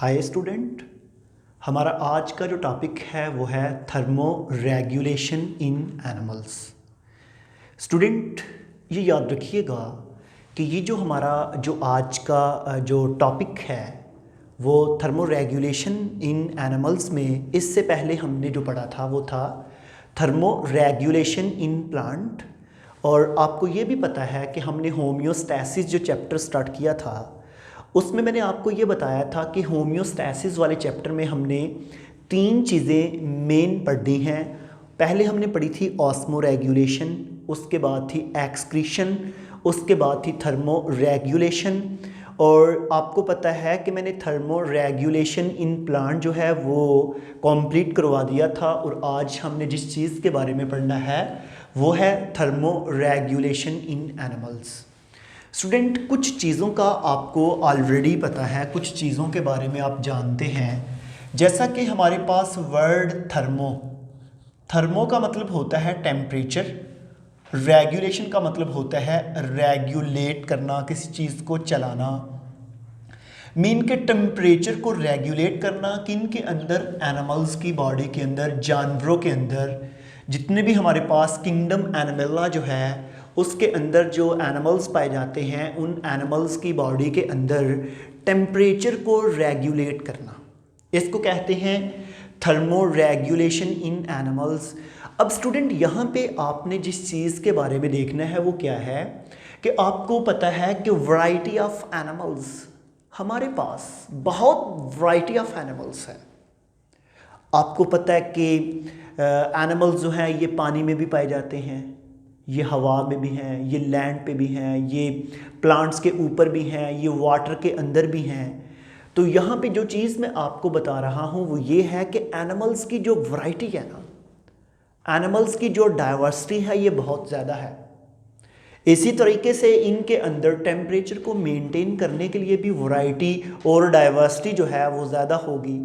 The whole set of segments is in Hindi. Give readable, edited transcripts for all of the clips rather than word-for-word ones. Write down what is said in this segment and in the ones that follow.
Hi student. हमारा आज का जो टॉपिक है वो है thermo regulation in animals. Student ये याद रखिएगा कि ये जो हमारा जो आज का जो टॉपिक है वो थर्मो रेगुलेशन इन एनिमल्स में इससे पहले हमने जो पढ़ा था वो था थर्मो रेगुलेशन इन प्लांट। और आपको ये भी पता है कि हमने होम्योस्टैसिस जो चैप्टर स्टार्ट किया था उसमें मैंने आपको ये बताया था कि होम्योस्टैसिस वाले चैप्टर में हमने तीन चीज़ें मेन पढ़ी हैं। पहले हमने पढ़ी थी ऑस्मो रेगुलेशन, उसके बाद थी एक्सक्रीशन, उसके बाद थी थर्मो रेगुलेशन। और आपको पता है कि मैंने थर्मो रेगुलेशन इन प्लांट जो है वो कंप्लीट करवा दिया था। और आज हमने जिस चीज़ के बारे में पढ़ना है वो है thermo regulation in animals. Student कुछ चीज़ों का आपको ऑलरेडी पता है, कुछ चीज़ों के बारे में आप जानते हैं। जैसा कि हमारे पास वर्ड थर्मो, थर्मो का मतलब होता है टेम्परेचर, रेगुलेशन का मतलब होता है रेगुलेट करना, किसी चीज़ को चलाना। मीन के टेम्परेचर को रेगुलेट करना किन के अंदर, एनिमल्स की बॉडी के अंदर, जानवरों के अंदर। जितने भी हमारे पास किंगडम एनिमला जो है उसके अंदर जो एनिमल्स पाए जाते हैं उन एनिमल्स की बॉडी के अंदर टेम्परेचर को रेगुलेट करना, इसको कहते हैं थर्मो रेगुलेशन इन एनिमल्स। अब स्टूडेंट यहाँ पे आपने जिस चीज़ के बारे में देखना है वो क्या है कि आपको पता है कि वैरायटी ऑफ एनिमल्स, हमारे पास बहुत वैरायटी ऑफ एनिमल्स है। आपको पता है कि एनिमल्स जो हैं ये पानी में भी पाए जाते हैं, ये हवा में भी हैं, ये लैंड पे भी हैं, ये प्लांट्स के ऊपर भी हैं, ये वाटर के अंदर भी हैं। तो यहाँ पे जो चीज़ मैं आपको बता रहा हूँ वो ये है कि एनिमल्स की जो वैरायटी है ना, एनिमल्स की जो डाइवर्सिटी है ये बहुत ज़्यादा है। इसी तरीके से इनके अंदर टेम्परेचर को मेंटेन करने के लिए भी वैरायटी और डाइवर्सिटी जो है वो ज़्यादा होगी।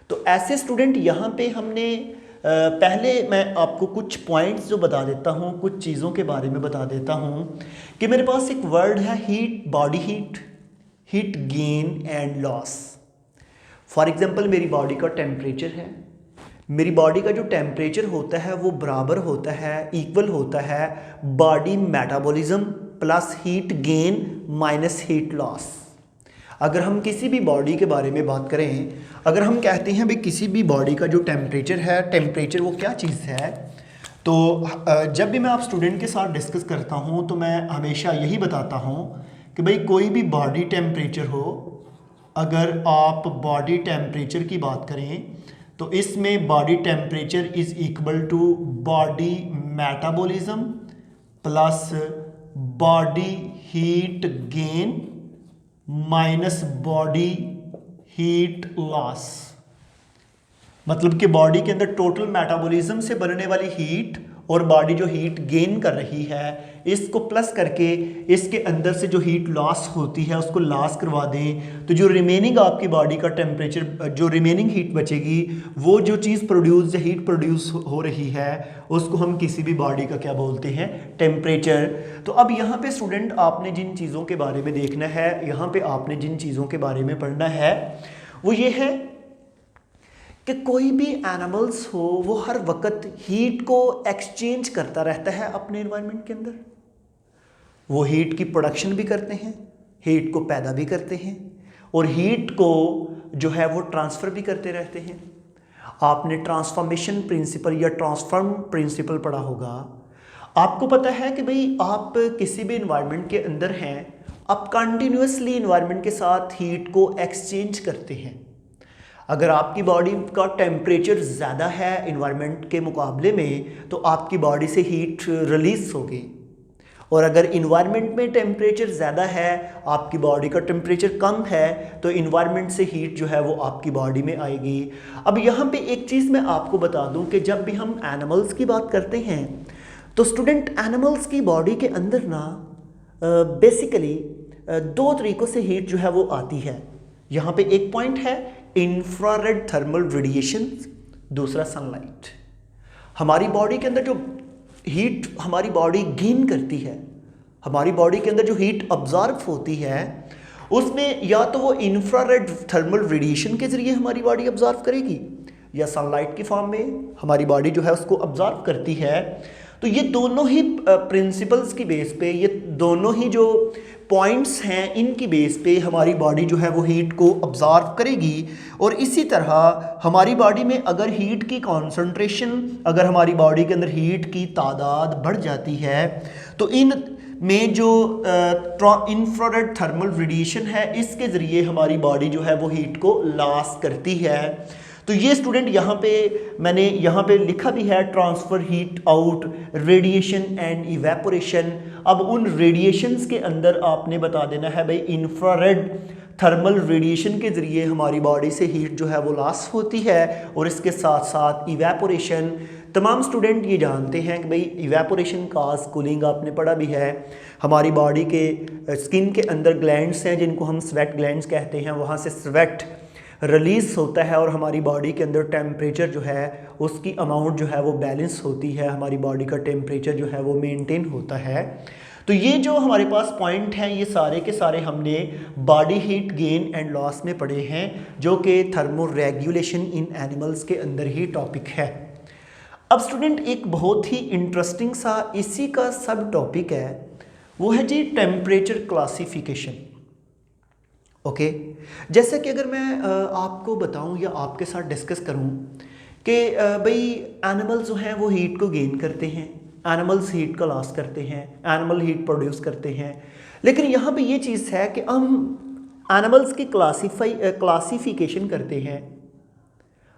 तो ऐसे स्टूडेंट यहाँ पे हमने पहले मैं आपको कुछ पॉइंट्स जो बता देता हूँ, कुछ चीज़ों के बारे में बता देता हूँ कि मेरे पास एक वर्ड है heat, body heat, heat gain and loss. For example मेरी बॉडी का टेम्परेचर है, मेरी बॉडी का जो टेम्परेचर होता है वो बराबर होता है, इक्वल होता है body metabolism plus heat gain minus heat loss. अगर हम किसी भी बॉडी के बारे में बात करें, अगर हम कहते हैं भाई किसी भी बॉडी का जो टेम्परेचर है, टेम्परेचर वो क्या चीज़ है, तो जब भी मैं आप स्टूडेंट के साथ डिस्कस करता हूँ तो मैं हमेशा यही बताता हूँ कि भाई कोई भी बॉडी टेम्परेचर हो, अगर आप बॉडी टेम्परेचर की बात करें तो इसमें body temperature is equal to body metabolism plus body heat gain minus body heat loss. मतलब कि बॉडी के अंदर टोटल मेटाबॉलिज्म से बनने वाली हीट और बॉडी जो हीट गेन कर रही है इसको प्लस करके इसके अंदर से जो हीट लॉस होती है उसको लॉस करवा दें, तो जो रिमेनिंग आपकी बॉडी का टेम्परेचर, जो रिमेनिंग हीट बचेगी, वो जो चीज़ प्रोड्यूस, जो हीट प्रोड्यूस हो रही है उसको हम किसी भी बॉडी का क्या बोलते हैं, टेम्परेचर। तो अब यहाँ पे स्टूडेंट आपने जिन चीज़ों के बारे में देखना है, यहाँ पे आपने जिन चीज़ों के बारे में पढ़ना है वो ये है कि कोई भी एनिमल्स हो वो हर वक्त हीट को एक्सचेंज करता रहता है अपने एनवायरनमेंट के अंदर। वो हीट की प्रोडक्शन भी करते हैं, हीट को पैदा भी करते हैं और हीट को जो है वो ट्रांसफ़र भी करते रहते हैं। आपने ट्रांसफॉर्मेशन प्रिंसिपल या ट्रांसफॉर्म प्रिंसिपल पढ़ा होगा। आपको पता है कि भाई आप किसी भी इन्वायरमेंट के अंदर हैं, आप कंटिन्यूसली इन्वायरमेंट के साथ हीट को एक्सचेंज करते हैं। अगर आपकी बॉडी का टेम्परेचर ज़्यादा है इन्वायरमेंट के मुकाबले में तो आपकी बॉडी से हीट रिलीज होगी, और अगर इन्वायरमेंट में टेम्परेचर ज़्यादा है, आपकी बॉडी का टेम्परेचर कम है, तो इन्वायरमेंट से हीट जो है वो आपकी बॉडी में आएगी। अब यहाँ पे एक चीज़ मैं आपको बता दूँ कि जब भी हम एनिमल्स की बात करते हैं तो स्टूडेंट एनिमल्स की बॉडी के अंदर ना बेसिकली दो तरीक़ों से हीट जो है वो आती है। यहाँ पे एक पॉइंट है इंफ्रारेड थर्मल रेडिएशन, दूसरा सनलाइट। हमारी बॉडी के अंदर जो हीट हमारी बॉडी गेन करती है, हमारी बॉडी के अंदर जो हीट ऑब्जर्व होती है उसमें या तो वो इंफ्रारेड थर्मल रेडिएशन के ज़रिए हमारी बॉडी ऑब्जर्व करेगी या सनलाइट की फॉर्म में हमारी बॉडी जो है उसको ऑब्जर्व करती है। तो ये दोनों ही प्रिंसिपल्स की बेस पे, ये दोनों ही जो पॉइंट्स हैं इनकी बेस पे हमारी बॉडी जो है वो हीट को ऑब्जर्व करेगी। और इसी तरह हमारी बॉडी में अगर हीट की कॉन्सेंट्रेशन, अगर हमारी बॉडी के अंदर हीट की तादाद बढ़ जाती है तो इन में जो इंफ्रारेड थर्मल रेडिएशन है इसके ज़रिए हमारी बॉडी जो है वो हीट को लॉस करती है। तो ये स्टूडेंट यहाँ पे मैंने यहाँ पे लिखा भी है, transfer heat out, radiation and evaporation. अब उन रेडिएशंस के अंदर आपने बता देना है भाई इंफ्रारेड थर्मल रेडिएशन के ज़रिए हमारी बॉडी से हीट जो है वो लॉस होती है, और इसके साथ साथ इवेपोरेशन। तमाम स्टूडेंट ये जानते हैं कि भाई इवेपोरेशन काज कूलिंग आपने पढ़ा भी है। हमारी बॉडी के स्किन के अंदर ग्लैंड्स हैं जिनको हम स्वेट ग्लैंड्स कहते हैं, वहाँ से स्वेट रिलीज़ होता है और हमारी बॉडी के अंदर टेम्परेचर जो है उसकी अमाउंट जो है वो बैलेंस होती है, हमारी बॉडी का टेम्परेचर जो है वो मेंटेन होता है। तो ये जो हमारे पास पॉइंट हैं ये सारे के सारे हमने body heat gain and loss में पढ़े हैं, जो कि थर्मो रेगुलेशन इन एनिमल्स के अंदर ही टॉपिक है। अब स्टूडेंट एक बहुत ही इंटरेस्टिंग सा इसी का सब टॉपिक है, वो है जी टेम्परेचर क्लासिफिकेशन। ओके, जैसे कि अगर मैं आपको बताऊं या आपके साथ डिस्कस करूं कि भाई एनिमल्स जो हैं वो हीट को गेन करते हैं, एनिमल्स हीट का लॉस करते हैं, एनिमल हीट प्रोड्यूस करते हैं, लेकिन यहाँ पे ये चीज़ है कि हम एनिमल्स की क्लासिफिकेशन करते हैं।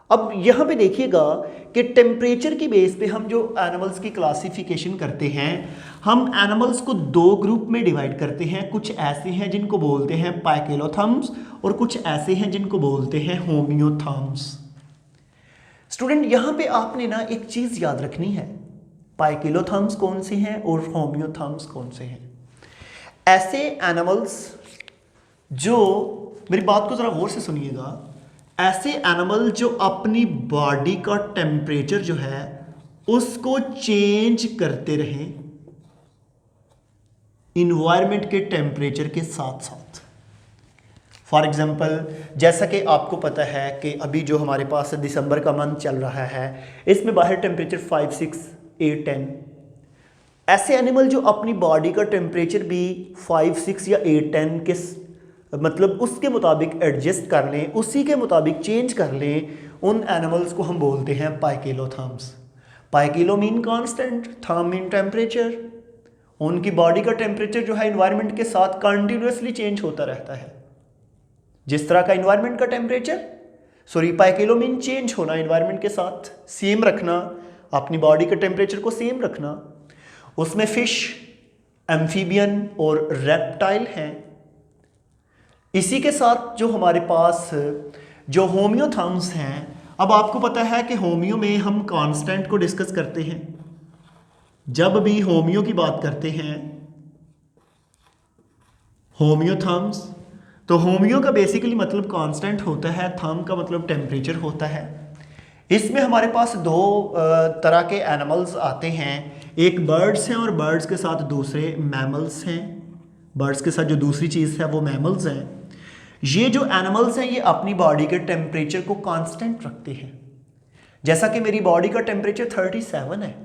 अब यहाँ पे देखिएगा कि टेम्परेचर की बेस पे हम जो एनिमल्स की क्लासिफिकेशन करते हैं, हम एनिमल्स को दो ग्रुप में डिवाइड करते हैं। कुछ ऐसे हैं जिनको बोलते हैं पाइकेलोथर्म्स और कुछ ऐसे हैं जिनको बोलते हैं होमियोथर्म्स। स्टूडेंट यहाँ पे आपने ना एक चीज़ याद रखनी है, पाइकेलोथर्म्स कौन से हैं और होमियोथर्म्स कौन से हैं। ऐसे एनिमल्स जो, मेरी बात को ज़रा गौर से सुनिएगा, ऐसे एनिमल जो अपनी बॉडी का टेम्परेचर जो है उसको चेंज करते रहें इन्वायरमेंट के टेम्परेचर के साथ साथ। फॉर एग्जांपल, जैसा कि आपको पता है कि अभी जो हमारे पास दिसंबर का मंथ चल रहा है, इसमें बाहर टेम्परेचर 5, 6, 8, 10। ऐसे एनिमल जो अपनी बॉडी का टेम्परेचर भी 5, 6 या 8, 10 के मतलब उसके मुताबिक एडजस्ट कर लें, उसी के मुताबिक चेंज कर लें, उन एनिमल्स को हम बोलते हैं poikilotherms. Poikilo mean constant, therm mean temperature. उनकी बॉडी का टेम्परेचर जो है एनवायरनमेंट के साथ कंटिन्यूसली चेंज होता रहता है, जिस तरह का एनवायरनमेंट का टेम्परेचर, सॉरी पाइकेलो मीन चेंज होना, एनवायरनमेंट के साथ सेम रखना, अपनी बॉडी के टेम्परेचर को सेम रखना। उसमें फिश, एम्फीबियन और रेप्टाइल हैं। इसी के साथ जो हमारे पास जो होमियोथर्म्स हैं, अब आपको पता है कि होमियो में हम कांस्टेंट को डिस्कस करते हैं। जब भी होमियो की बात करते हैं होमियोथर्म्स, तो होमियो का बेसिकली मतलब कांस्टेंट होता है, थर्म का मतलब टेम्परेचर होता है। इसमें हमारे पास दो तरह के एनिमल्स आते हैं, एक बर्ड्स हैं और बर्ड्स के साथ दूसरे मैमल्स हैं। बर्ड्स के साथ जो दूसरी चीज़ है वो मैमल्स हैं। ये जो एनिमल्स हैं ये अपनी बॉडी के टेम्परेचर को कांस्टेंट रखते हैं। जैसा कि मेरी बॉडी का टेम्परेचर 37 है,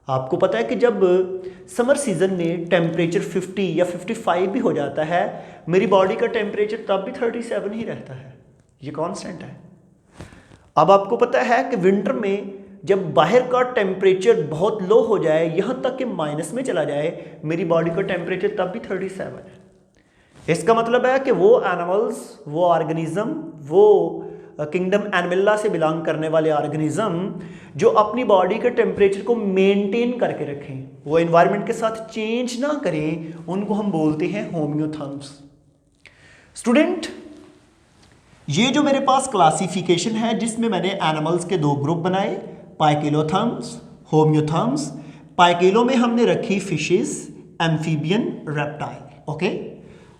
आपको पता है कि जब समर सीजन में टेम्परेचर 50 या 55 भी हो जाता है, मेरी बॉडी का टेम्परेचर तब भी 37 ही रहता है, ये कांस्टेंट है। अब आपको पता है कि विंटर में जब बाहर का टेम्परेचर बहुत लो हो जाए, यहाँ तक कि माइनस में चला जाए, मेरी बॉडी का टेम्परेचर तब भी 37 है। इसका मतलब है कि वो एनिमल्स, वो ऑर्गेनिज्म, वो किंगडम एनिमल्ला से बिलोंग करने वाले ऑर्गेनिज्म जो अपनी बॉडी के टेम्परेचर को मेंटेन करके रखें, वो एनवायरनमेंट के साथ चेंज ना करें, उनको हम बोलते हैं होमियोथर्म्स। स्टूडेंट, ये जो मेरे पास क्लासिफिकेशन है जिसमें मैंने एनिमल्स के दो ग्रुप बनाए, पाइकेलोथर्म्स, होमियोथर्म्स। पाइकेलो में हमने रखी fishes, amphibian, reptile. Okay,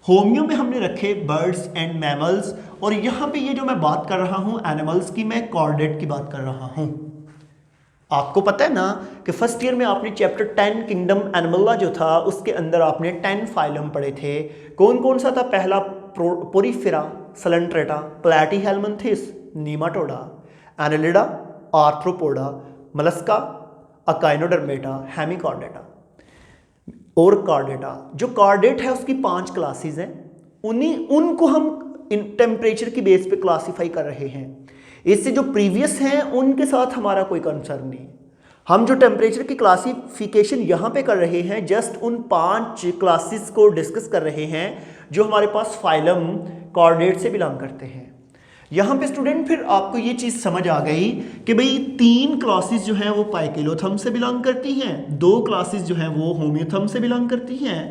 homeo में हमने रखे बर्ड्स एंड मैमल्स। और यहाँ पे ये जो मैं बात कर रहा हूँ एनिमल्स की, मैं कॉर्डेट की बात कर रहा हूँ। आपको पता है ना कि फर्स्ट ईयर में आपने चैप्टर 10 किंगडम एनिमला जो था उसके अंदर आपने 10 फाइलम पढ़े थे। कौन कौन सा था? पहला Porifera, Coelenterata, Platyhelminthes, Nematoda, Annelida, Arthropoda, Mollusca, Echinodermata, Hemichordata और कार्डेटा। जो कार्डेट है उसकी 5 क्लासेस हैं, उनको हम टेम्परेचर की बेस पे क्लासीफाई कर रहे हैं। इससे जो प्रीवियस हैं उनके साथ हमारा कोई कंसर्न नहीं। हम जो टेम्परेचर की क्लासिफिकेशन यहाँ पे कर रहे हैं जस्ट उन 5 क्लासेस को डिस्कस कर रहे हैं जो हमारे पास फाइलम कार्डेट से बिलोंग करते हैं। यहाँ पे स्टूडेंट फिर आपको ये चीज़ समझ आ गई कि भाई 3 क्लासेस जो हैं वो पाइकेलोथर्म से बिलोंग करती हैं, 2 क्लासेस जो हैं वो होम्योथर्म से बिलोंग करती हैं।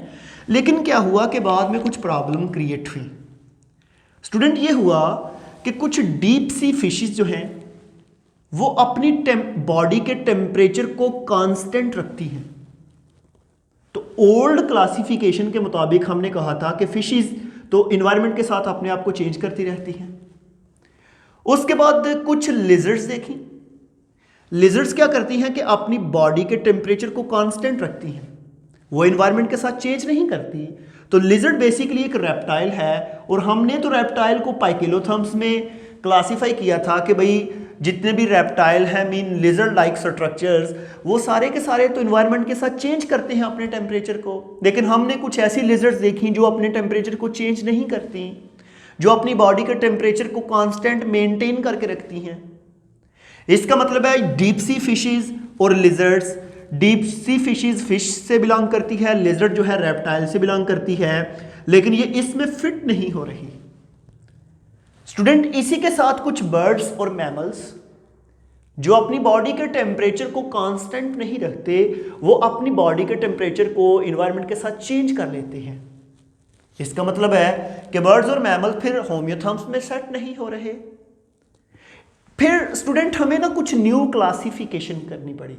लेकिन क्या हुआ कि बाद में कुछ प्रॉब्लम क्रिएट हुई। स्टूडेंट ये हुआ कि कुछ डीप सी फिशेस जो हैं वो अपनी बॉडी के टेम्परेचर को कांस्टेंट रखती हैं। तो ओल्ड क्लासिफिकेशन के मुताबिक हमने कहा था कि फिशेस तो इन्वायरमेंट के साथ अपने आप को चेंज करती रहती हैं। उसके बाद कुछ लिजर्ड्स देखी। लिजर्ड्स क्या करती हैं कि अपनी बॉडी के टेम्परेचर को कांस्टेंट रखती हैं, वो इन्वायरमेंट के साथ चेंज नहीं करती। तो लिजर्ड बेसिकली एक रेप्टाइल है और हमने तो रेप्टाइल को पाइकेलोथर्म्स में क्लासिफाई किया था कि भाई जितने भी रेप्टाइल हैं मीन लिजर्ड लाइक स्ट्रक्चर्स वो सारे के सारे तो इन्वायरमेंट के साथ चेंज करते हैं अपने टेम्परेचर को। लेकिन हमने कुछ ऐसी लिजर्ड्स देखी जो अपने टेम्परेचर को चेंज नहीं करती, जो अपनी बॉडी के टेम्परेचर को कांस्टेंट मेंटेन करके रखती हैं। इसका मतलब है डीप सी फिशेस और lizards, deep sea fishes fish से बिलोंग करती है, लिजर्ड जो है रेप्टाइल से बिलोंग करती है, लेकिन ये इसमें फिट नहीं हो रही। स्टूडेंट इसी के साथ कुछ बर्ड्स और मैमल्स जो अपनी बॉडी के टेम्परेचर को कांस्टेंट नहीं रखते, वो अपनी बॉडी के टेम्परेचर को इन्वायरमेंट के साथ चेंज कर लेते हैं। इसका मतलब है कि बर्ड्स और मैमल फिर होम्योथर्म्स में सेट नहीं हो रहे। फिर स्टूडेंट हमें ना कुछ न्यू क्लासिफिकेशन करनी पड़ी।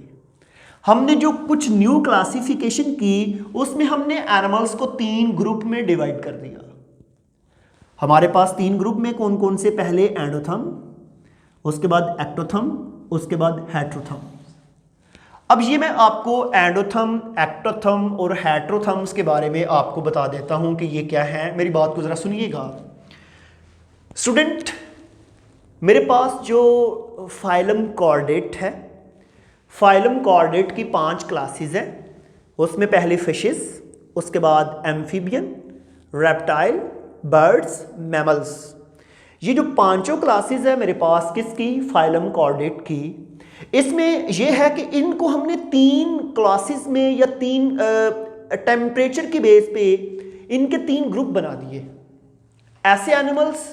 हमने जो कुछ न्यू क्लासिफिकेशन की उसमें हमने एनिमल्स को 3 ग्रुप में डिवाइड कर दिया। हमारे पास 3 ग्रुप में कौन कौन से? पहले एंडोथर्म, उसके बाद एक्टोथर्म, उसके बाद हेट्रोथर्म। अब ये मैं आपको एंडोथर्म, एक्टोथर्म और हेट्रोथर्म्स के बारे में आपको बता देता हूं कि ये क्या है। मेरी बात को जरा सुनिएगा स्टूडेंट। मेरे पास जो फाइलम कॉर्डेट है, फाइलम कॉर्डेट की 5 क्लासेस हैं। उसमें पहले फिशेस, उसके बाद एम्फीबियन, रेप्टाइल, बर्ड्स, मैमल्स। ये जो 5 क्लासेस है मेरे पास किसकी? फाइलम कॉर्डेट की। इसमें यह है कि इनको हमने 3 क्लासेस में या 3 टेम्परेचर की बेस पे इनके 3 ग्रुप बना दिए। ऐसे एनिमल्स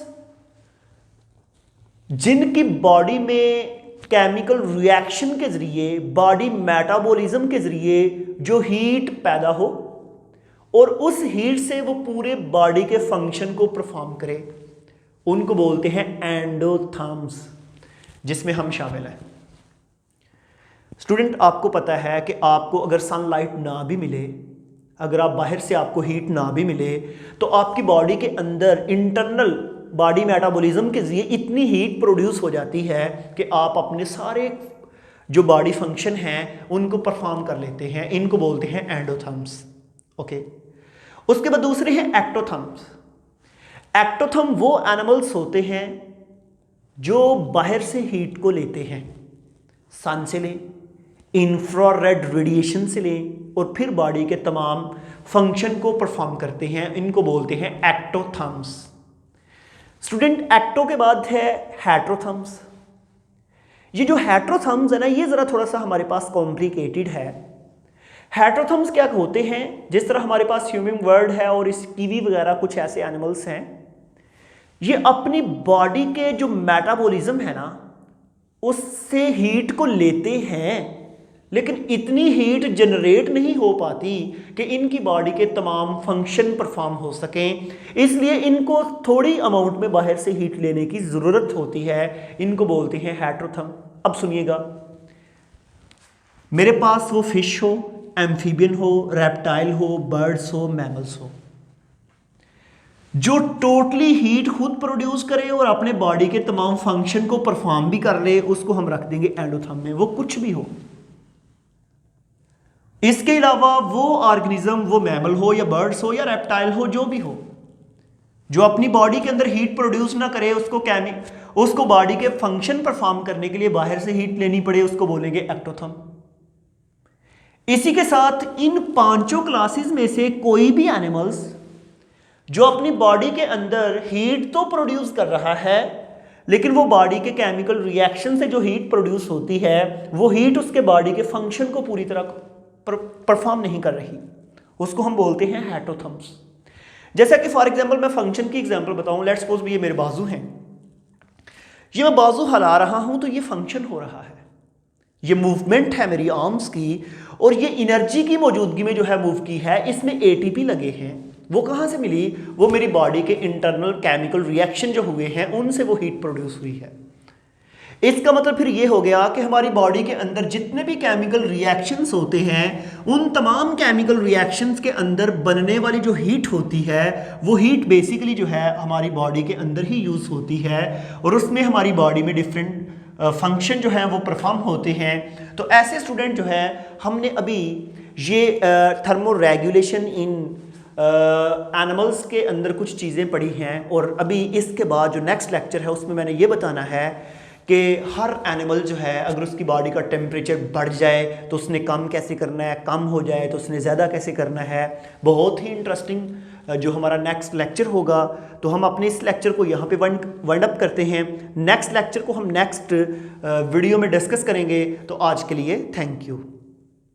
जिनकी बॉडी में केमिकल रिएक्शन के जरिए, बॉडी मेटाबॉलिज्म के जरिए जो हीट पैदा हो और उस हीट से वो पूरे बॉडी के फंक्शन को परफॉर्म करे, उनको बोलते हैं एंडोथर्म्स, जिसमें हम शामिल हैं। स्टूडेंट आपको पता है कि आपको अगर सनलाइट ना भी मिले, अगर आप बाहर से आपको हीट ना भी मिले, तो आपकी बॉडी के अंदर इंटरनल बॉडी मेटाबॉलिज्म के जरिए इतनी हीट प्रोड्यूस हो जाती है कि आप अपने सारे जो बॉडी फंक्शन हैं उनको परफॉर्म कर लेते हैं। इनको बोलते हैं एंडोथर्म्स। ओके, उसके बाद दूसरे हैं एक्टोथर्म्स। एक्टोथर्म वो एनिमल्स होते हैं जो बाहर से हीट को लेते हैं, सन से लें, इंफ्रारेड रेडिएशन से लें और फिर बॉडी के तमाम फंक्शन को परफॉर्म करते हैं। इनको बोलते हैं एक्टोथर्म्स। स्टूडेंट एक्टो के बाद है हेट्रोथर्म्स। ये जो हेट्रोथर्म्स है ना, ये जरा थोड़ा सा हमारे पास कॉम्प्लिकेटेड है। हेट्रोथर्म्स क्या होते हैं? जिस तरह हमारे पास ह्यूमिंग बर्ड है और इस कीवी वगैरह कुछ ऐसे एनिमल्स हैं, ये अपनी बॉडी के जो मेटाबॉलिज्म है ना उससे हीट को लेते हैं, लेकिन इतनी हीट जनरेट नहीं हो पाती कि इनकी बॉडी के तमाम फंक्शन परफॉर्म हो सकें। इसलिए इनको थोड़ी अमाउंट में बाहर से हीट लेने की ज़रूरत होती है। इनको बोलते हैं हेट्रोथर्म। अब सुनिएगा, मेरे पास वो फिश हो, एम्फीबियन हो, रेप्टाइल हो, बर्ड्स हो, मैमल्स हो, जो टोटली हीट खुद प्रोड्यूस करे और अपने बॉडी के तमाम फंक्शन को परफॉर्म भी कर ले, उसको हम रख देंगे एंडोथर्म में, वो कुछ भी हो। इसके अलावा वो ऑर्गेनिज्म, वो मैमल हो या बर्ड्स हो या रेप्टाइल हो, जो भी हो, जो अपनी बॉडी के अंदर हीट प्रोड्यूस ना करे, उसको बॉडी के फंक्शन परफॉर्म करने के लिए बाहर से हीट लेनी पड़े, उसको बोलेंगे एक्टोथर्म। इसी के साथ इन पांचों क्लासेस में से कोई भी एनिमल्स जो अपनी बॉडी के अंदर हीट तो प्रोड्यूस कर रहा है, लेकिन वो बॉडी के केमिकल रिएक्शन से जो हीट प्रोड्यूस होती है, वो हीट उसके बॉडी के फंक्शन को पूरी तरह परफॉर्म नहीं कर रही, उसको हम बोलते हैं हेटोथर्म्स। जैसा कि फॉर एग्जांपल मैं फंक्शन की एग्जांपल बताऊं, लेट्स सपोज ये मेरे बाजू हैं, ये मैं बाजू हिला रहा हूं तो ये फंक्शन हो रहा है, ये मूवमेंट है मेरी आर्म्स की, और ये एनर्जी की मौजूदगी में जो है मूव की है, इसमें एटीपी लगे हैं। वो कहाँ से मिली? वो मेरी बॉडी के इंटरनल केमिकल रिएक्शन जो हुए हैं उनसे वो हीट प्रोड्यूस हुई है। इसका मतलब फिर ये हो गया कि हमारी बॉडी के अंदर जितने भी केमिकल रिएक्शंस होते हैं, उन तमाम केमिकल रिएक्शंस के अंदर बनने वाली जो हीट होती है, वो हीट बेसिकली जो है हमारी बॉडी के अंदर ही यूज़ होती है, और उसमें हमारी बॉडी में डिफरेंट फंक्शन जो है वो परफॉर्म होते हैं। तो ऐसे स्टूडेंट जो है, हमने अभी ये थर्मो रेगुलेशन इन एनिमल्स के अंदर कुछ चीज़ें पढ़ी हैं, और अभी इसके बाद जो नेक्स्ट लेक्चर है उसमें मैंने ये बताना है कि हर एनिमल जो है, अगर उसकी बॉडी का टेम्परेचर बढ़ जाए तो उसने कम कैसे करना है, कम हो जाए तो उसने ज़्यादा कैसे करना है। बहुत ही इंटरेस्टिंग जो हमारा नेक्स्ट लेक्चर होगा, तो हम अपने इस लेक्चर को यहाँ पे वाइंड अप करते हैं। नेक्स्ट लेक्चर को हम नेक्स्ट वीडियो में डिस्कस करेंगे। तो आज के लिए थैंक यू।